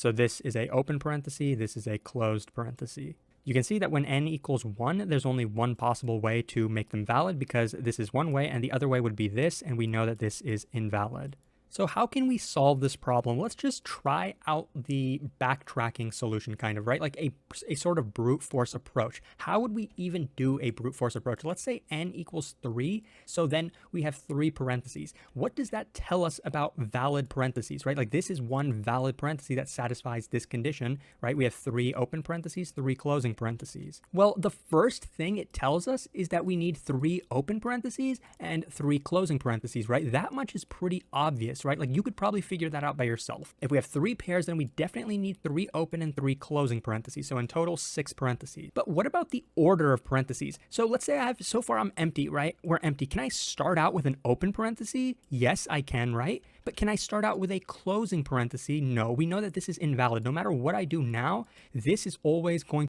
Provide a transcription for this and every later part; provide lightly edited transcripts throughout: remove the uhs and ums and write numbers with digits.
So this is a open parenthesis, this is a closed parenthesis. You can see that when n equals 1, there's only one possible way to make them valid because this is one way and the other way would be this, and we know that this is invalid. So how can we solve this problem? Let's just try out the backtracking solution kind of, right? Like a sort of brute force approach. How would we even do a brute force approach? Let's say n equals 3, so then we have 3 parentheses. What does that tell us about valid parentheses, right? Like this is one valid parenthesis that satisfies this condition, right? We have 3 open parentheses, 3 closing parentheses. Well, the first thing it tells us is that we need 3 open parentheses and 3 closing parentheses, right? That much is pretty obvious, right? Like you could probably figure that out by yourself. If we have 3 pairs, then we definitely need 3 open and 3 closing parentheses. So in total, 6 parentheses. But what about the order of parentheses? So let's say so far I'm empty, right? We're empty. Can I start out with an open parenthesis? Yes, I can, right? But can I start out with a closing parenthesis? No, we know that this is invalid. No matter what I do now, this is always going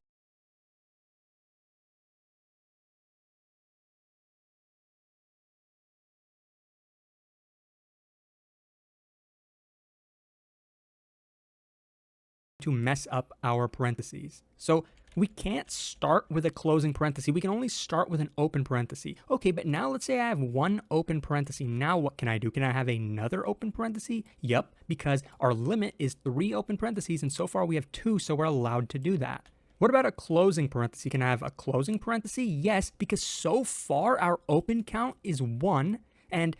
to mess up our parentheses. So we can't start with a closing parenthesis. We can only start with an open parenthesis. Okay, but now let's say I have one open parenthesis. Now what can I do? Can I have another open parenthesis? Yep, because our limit is 3 open parentheses, and so far we have 2, so we're allowed to do that. What about a closing parenthesis? Can I have a closing parenthesis? Yes, because so far our open count is 1, and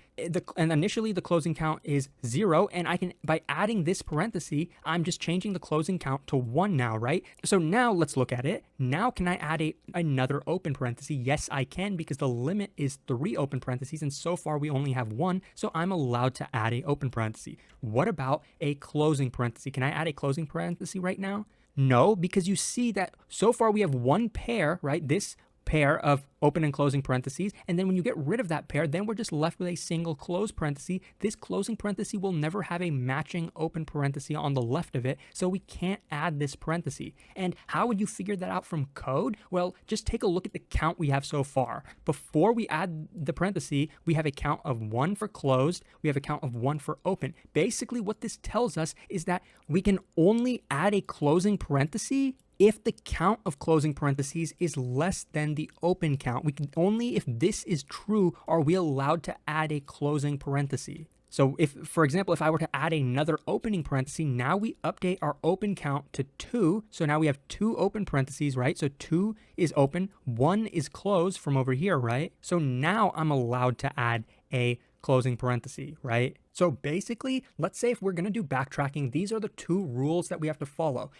initially the closing count is 0, and I can, by adding this parenthesis, I'm just changing the closing count to 1 now, right? So now let's look at it. Now can I add another open parenthesis? Yes, I can, because the limit is 3 open parentheses, and so far we only have 1, so I'm allowed to add a open parenthesis. What about a closing parenthesis? Can I add a closing parenthesis right now? No, because you see that so far we have one pair, right? This pair of open and closing parentheses, and then when you get rid of that pair, then we're just left with a single closed parenthesis. This closing parenthesis will never have a matching open parenthesis on the left of it, so we can't add this parenthesis. And how would you figure that out from code? Well, just take a look at the count we have so far. Before we add the parenthesis, we have a count of 1 for closed, we have a count of 1 for open. Basically, what this tells us is that we can only add a closing parenthesis if the count of closing parentheses is less than the open count. We can only, if this is true, are we allowed to add a closing parenthesis. So if, for example, if I were to add another opening parenthesis, now we update our open count to 2. So now we have 2 open parentheses, right? So 2 is open, 1 is closed from over here, right? So now I'm allowed to add a closing parenthesis, right? So basically, let's say if we're going to do backtracking, these are the 2 rules that we have to follow.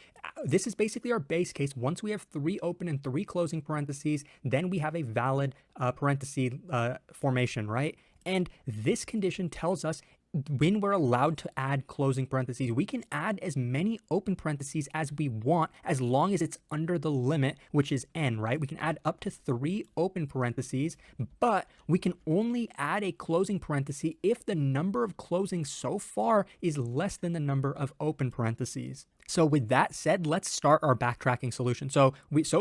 This is basically our base case. Once we have 3 open and 3 closing parentheses, then we have a valid parenthesis formation, right? And this condition tells us when we're allowed to add closing parentheses. We can add as many open parentheses as we want as long as it's under the limit, which is n, right? We can add up to 3 open parentheses, but we can only add a closing parenthesis if the number of closings so far is less than the number of open parentheses. So with that said, let's start our backtracking solution. So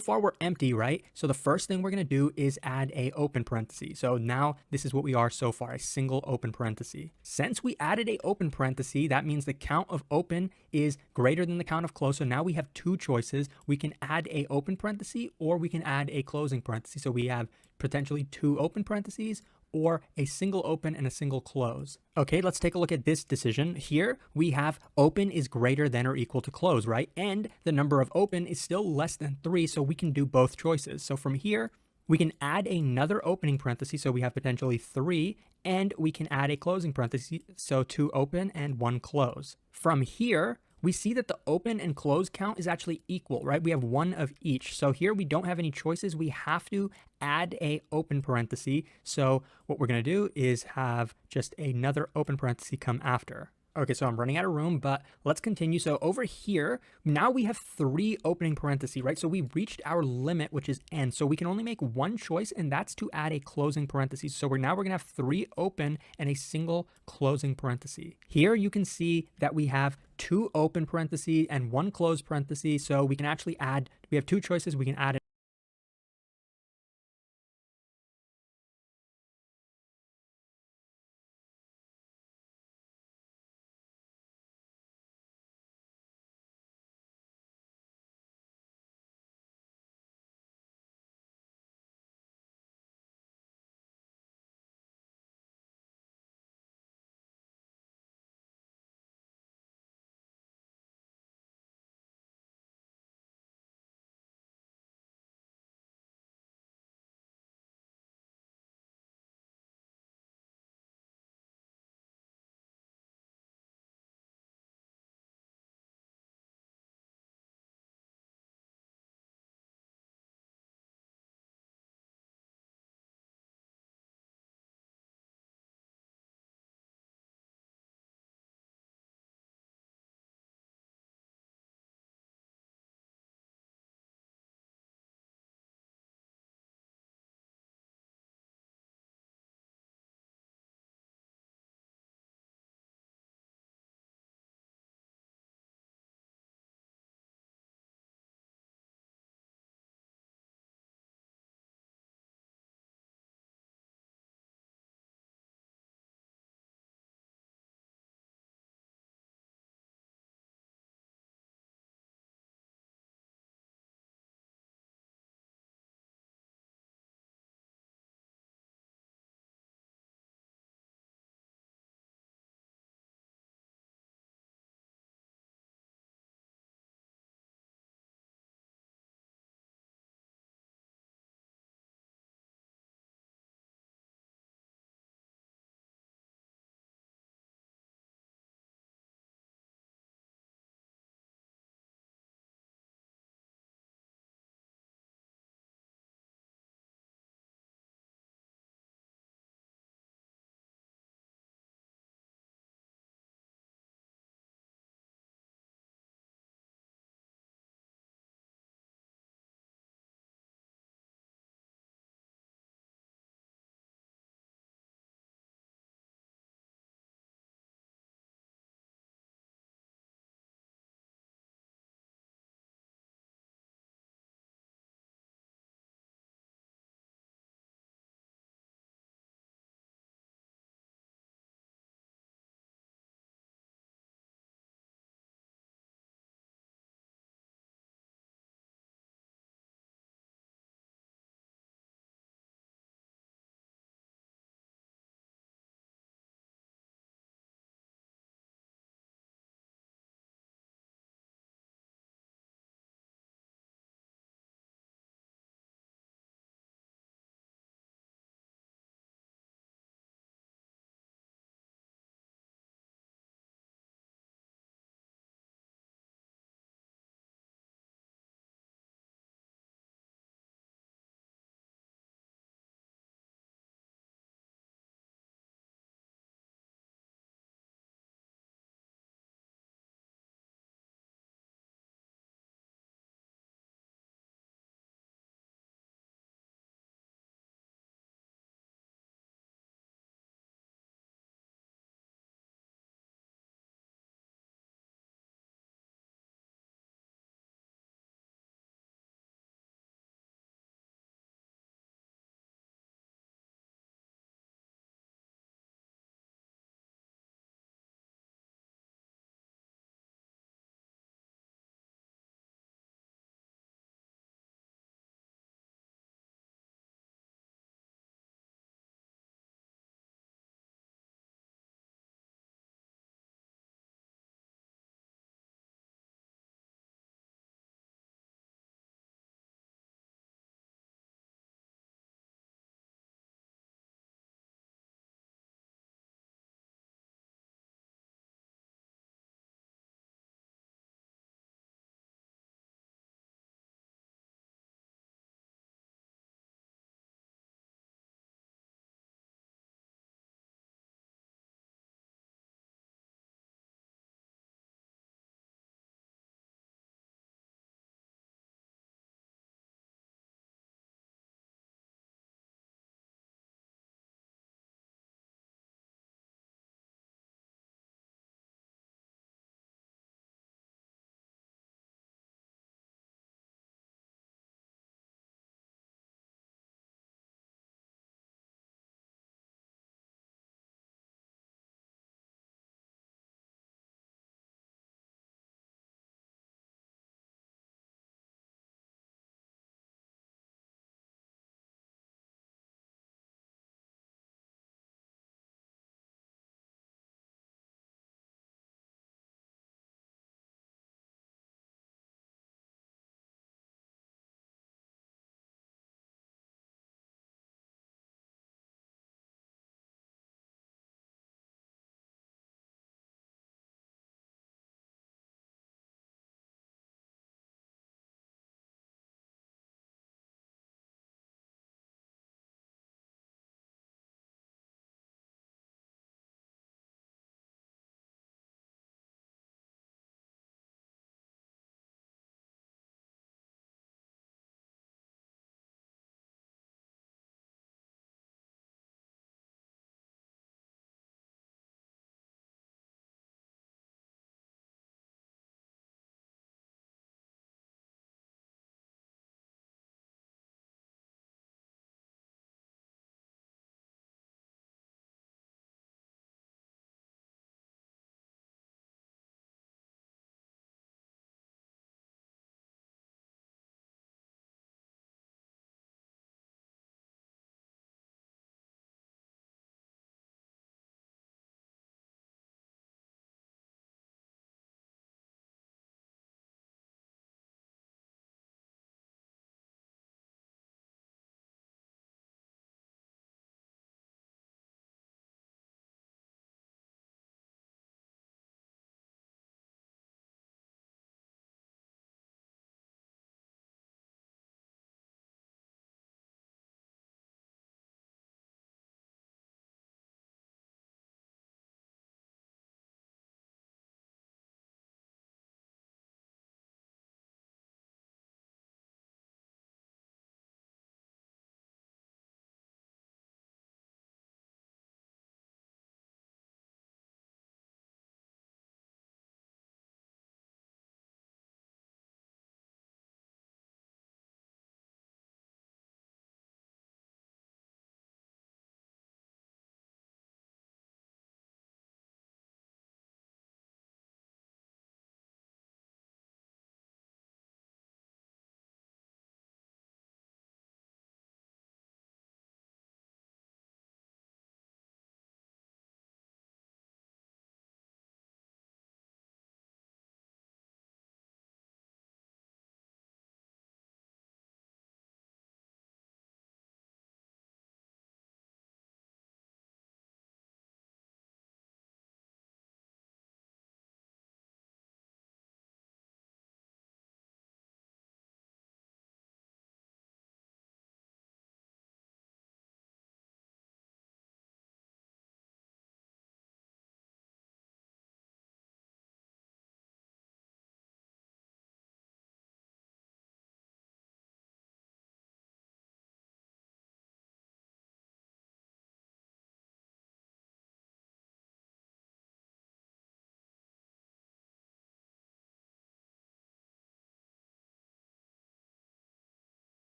far we're empty, right? So the first thing we're going to do is add a open parenthesis. So now this is what we are so far, a single open parenthesis. Since we added a open parenthesis, that means the count of open is greater than the count of close. So now we have 2 choices. We can add a open parenthesis or we can add a closing parenthesis. So we have potentially 2 open parentheses or a single open and a single close. Okay, let's take a look at this decision. Here we have open is greater than or equal to close, right? And the number of open is still less than 3, so we can do both choices. So from here, we can add another opening parenthesis, so we have potentially 3, and we can add a closing parenthesis, so 2 open and 1 close. From here, we see that the open and close count is actually equal, right? We have 1 of each. So here we don't have any choices. We have to add a open parenthesis. So what we're going to do is have just another open parenthesis come after. Okay, so I'm running out of room, but let's continue. So over here, now we have 3 opening parentheses, right? So we've reached our limit, which is n. So we can only make one choice, and that's to add a closing parenthesis. So now we're going to have 3 open and a single closing parenthesis. Here you can see that we have 2 open parentheses and 1 closed parenthesis. So we can actually add, we have 2 choices. We can add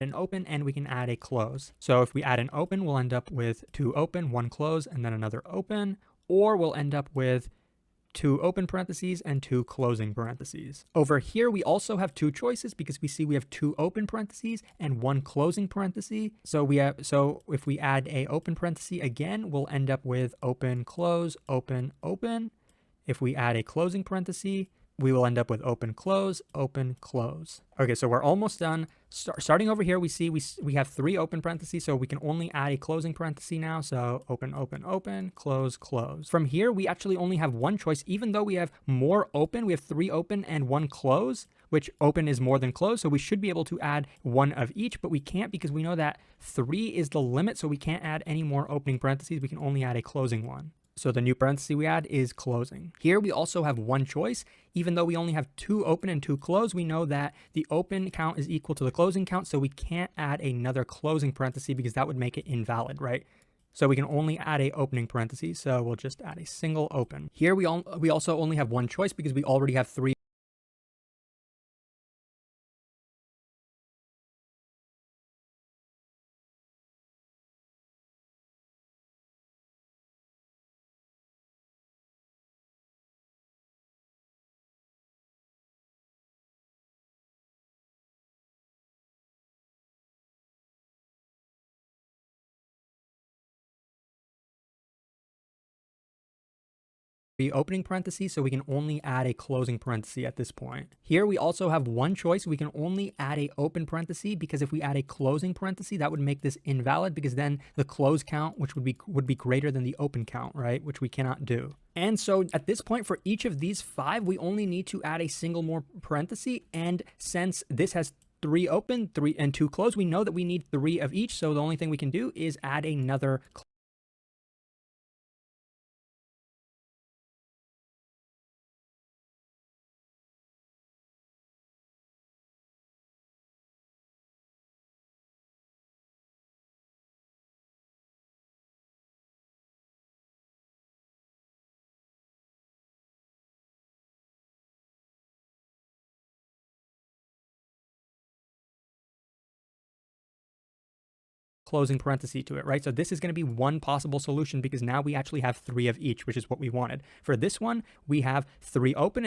an open and we can add a close. So if we add an open, we'll end up with 2 open, 1 close, and then another open, or we'll end up with 2 open parentheses and 2 closing parentheses. Over here, we also have 2 choices because we see we have 2 open parentheses and 1 closing parenthesis. So if we add a open parenthesis again, we'll end up with open, close, open, open. If we add a closing parenthesis, we will end up with open, close, open, close. Okay, so we're almost done. Starting over here, we see we have 3 open parentheses, so we can only add a closing parenthesis now. So open, open, open, close, close. From here, we actually only have one choice, even though we have more open. We have 3 open and 1 close, which open is more than close. So we should be able to add 1 of each, but we can't because we know that 3 is the limit. So we can't add any more opening parentheses. We can only add a closing one. So the new parenthesis we add is closing. Here we also have one choice. Even though we only have 2 open and 2 close, we know that the open count is equal to the closing count, so we can't add another closing parenthesis because that would make it invalid, right? So we can only add a opening parenthesis, so we'll just add a single open. Here we also only have one choice because we already have 3opening parentheses, so we can only add a closing parenthesis at this point. Here we also have one choice. We can only add a open parenthesis because if we add a closing parenthesis, that would make this invalid because then the close count, which would be greater than the open count, right? Which we cannot do. And so at this point, for each of these 5, we only need to add a single more parenthesis. And since this has 3 open, 3 and 2 close, we know that we need 3 of each. So the only thing we can do is add another closing parenthesis to it, right? So this is going to be one possible solution because now we actually have 3 of each, which is what we wanted. For this one, we have 3 open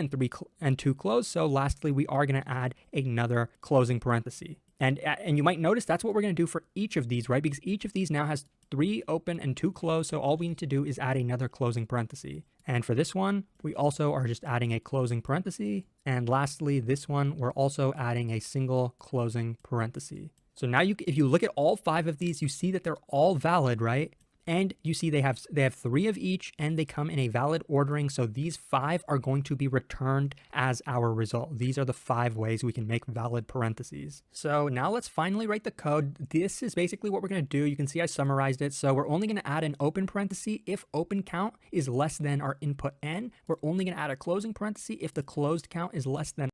and 2 closed. So lastly, we are going to add another closing parenthesis. And you might notice that's what we're going to do for each of these, right? Because each of these now has 3 open and 2 closed. So all we need to do is add another closing parenthesis. And for this one, we also are just adding a closing parenthesis. And lastly, this one, we're also adding a single closing parenthesis. So now if you look at all 5 of these, you see that they're all valid, right? And you see they have 3 of each and they come in a valid ordering. So these 5 are going to be returned as our result. These are the 5 ways we can make valid parentheses. So now let's finally write the code. This is basically what we're going to do. You can see I summarized it. So we're only going to add an open parenthesis if open count is less than our input n. We're only going to add a closing parenthesis if the closed count is less than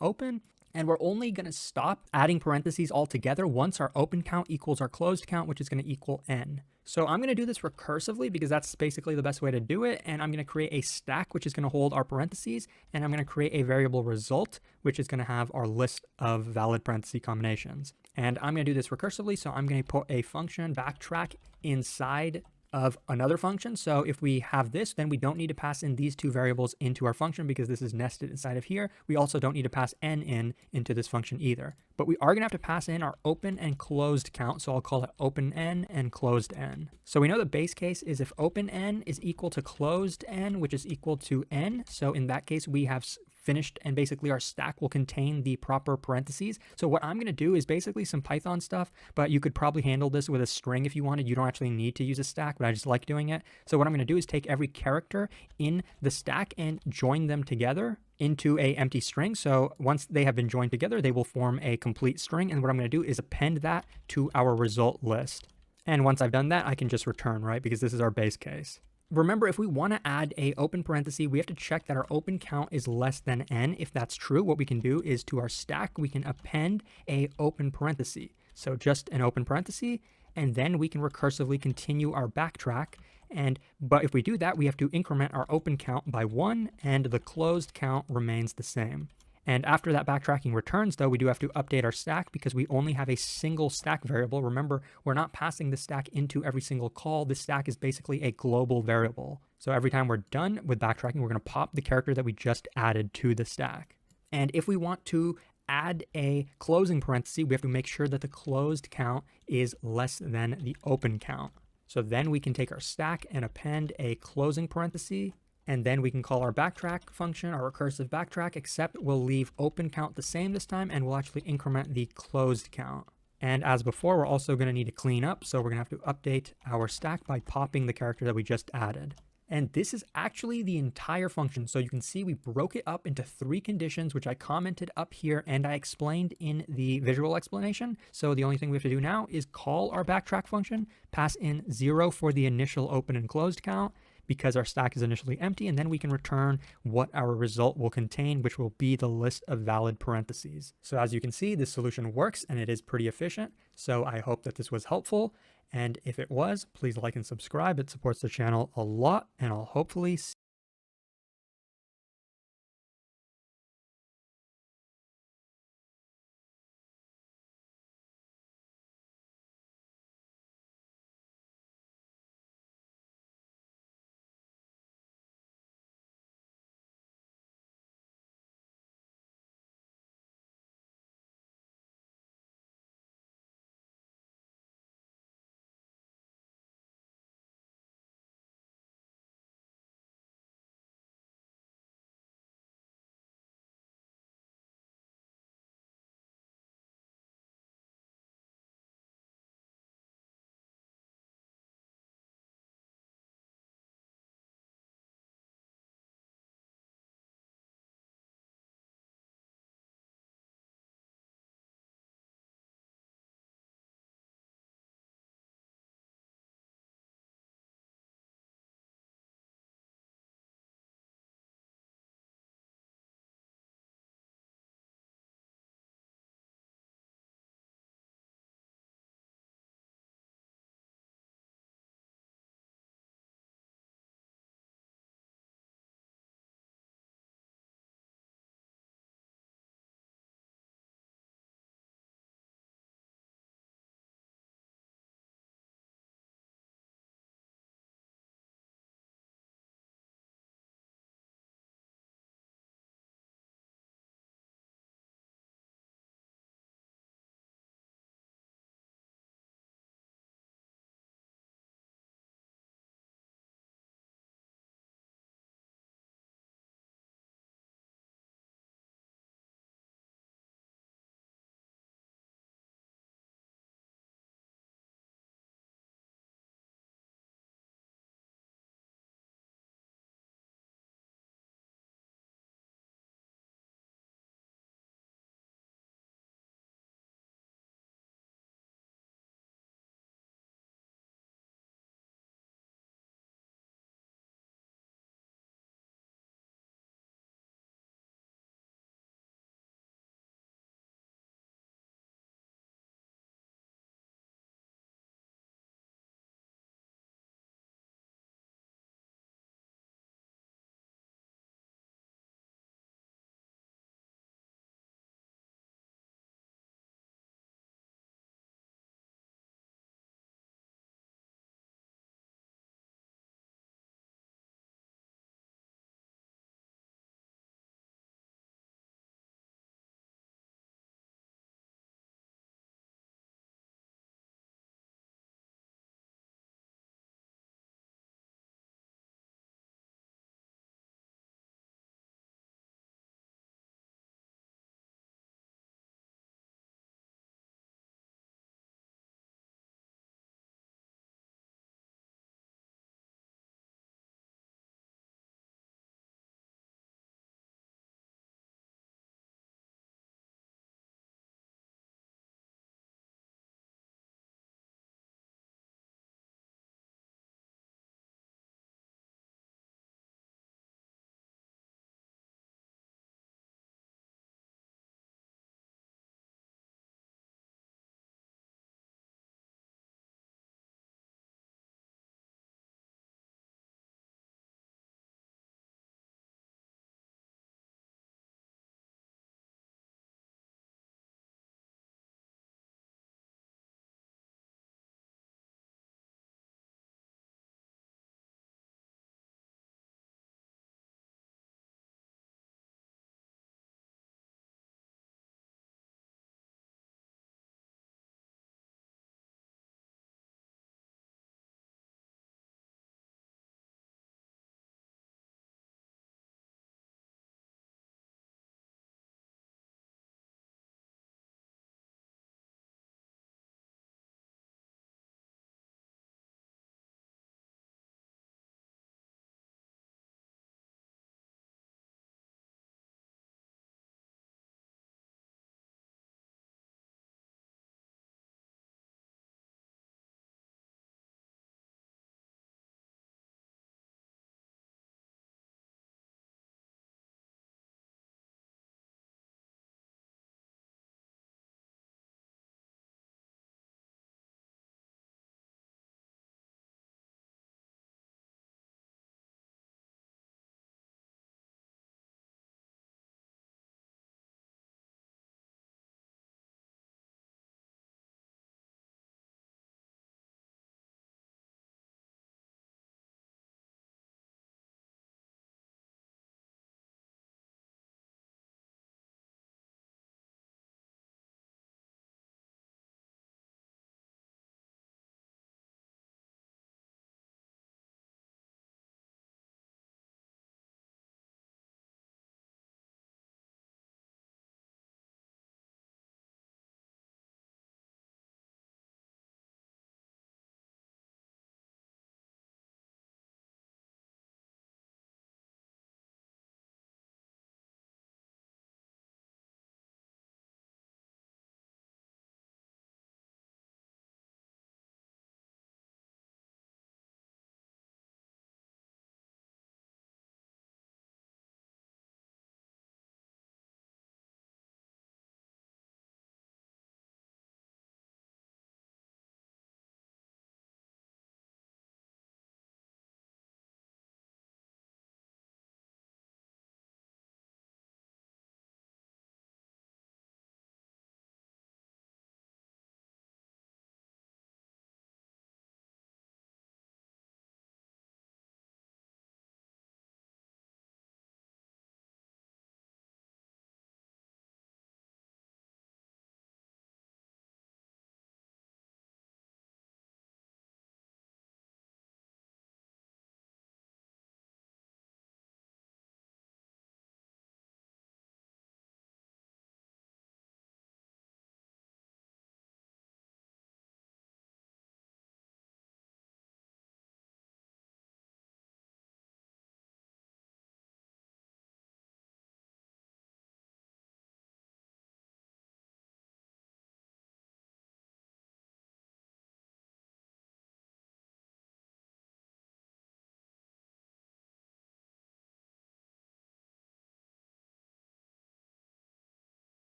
open. And we're only going to stop adding parentheses altogether once our open count equals our closed count, which is going to equal n. So I'm going to do this recursively because that's basically the best way to do it. And I'm going to create a stack, which is going to hold our parentheses. And I'm going to create a variable result, which is going to have our list of valid parenthesis combinations. And I'm going to do this recursively. So I'm going to put a function backtrack inside of another function. So if we have this, then we don't need to pass in these two variables into our function because this is nested inside of here. We also don't need to pass n into this function either. But we are going to have to pass in our open and closed count. So I'll call it open n and closed n. So we know the base case is if open n is equal to closed n, which is equal to n. So in that case, we have finished and basically our stack will contain the proper parentheses. So what I'm going to do is basically some Python stuff, but you could probably handle this with a string if you wanted. You don't actually need to use a stack, but I just like doing it. So what I'm going to do is take every character in the stack and join them together into a empty string. So once they have been joined together, they will form a complete string. And what I'm going to do is append that to our result list. And once I've done that, I can just return, right? Because this is our base case. Remember, if we want to add a open parenthesis, we have to check that our open count is less than n. If that's true, what we can do is to our stack, we can append a open parenthesis. So just an open parenthesis, and then we can recursively continue our backtrack. But if we do that, we have to increment our open count by 1, and the closed count remains the same. And after that backtracking returns, though, we do have to update our stack because we only have a single stack variable. Remember, we're not passing the stack into every single call. This stack is basically a global variable. So every time we're done with backtracking, we're going to pop the character that we just added to the stack. And if we want to add a closing parenthesis, we have to make sure that the closed count is less than the open count. So then we can take our stack and append a closing parenthesis. And then we can call our backtrack function, our recursive backtrack, except we'll leave open count the same this time, and we'll actually increment the closed count. And as before, we're also going to need to clean up, so we're going to have to update our stack by popping the character that we just added. And this is actually the entire function. So you can see we broke it up into 3 conditions, which I commented up here and I explained in the visual explanation. So the only thing we have to do now is call our backtrack function, pass in 0 for the initial open and closed count, because our stack is initially empty, and then we can return what our result will contain, which will be the list of valid parentheses. So as you can see, this solution works and it is pretty efficient. So I hope that this was helpful. And if it was, please like and subscribe. It supports the channel a lot, and I'll hopefully see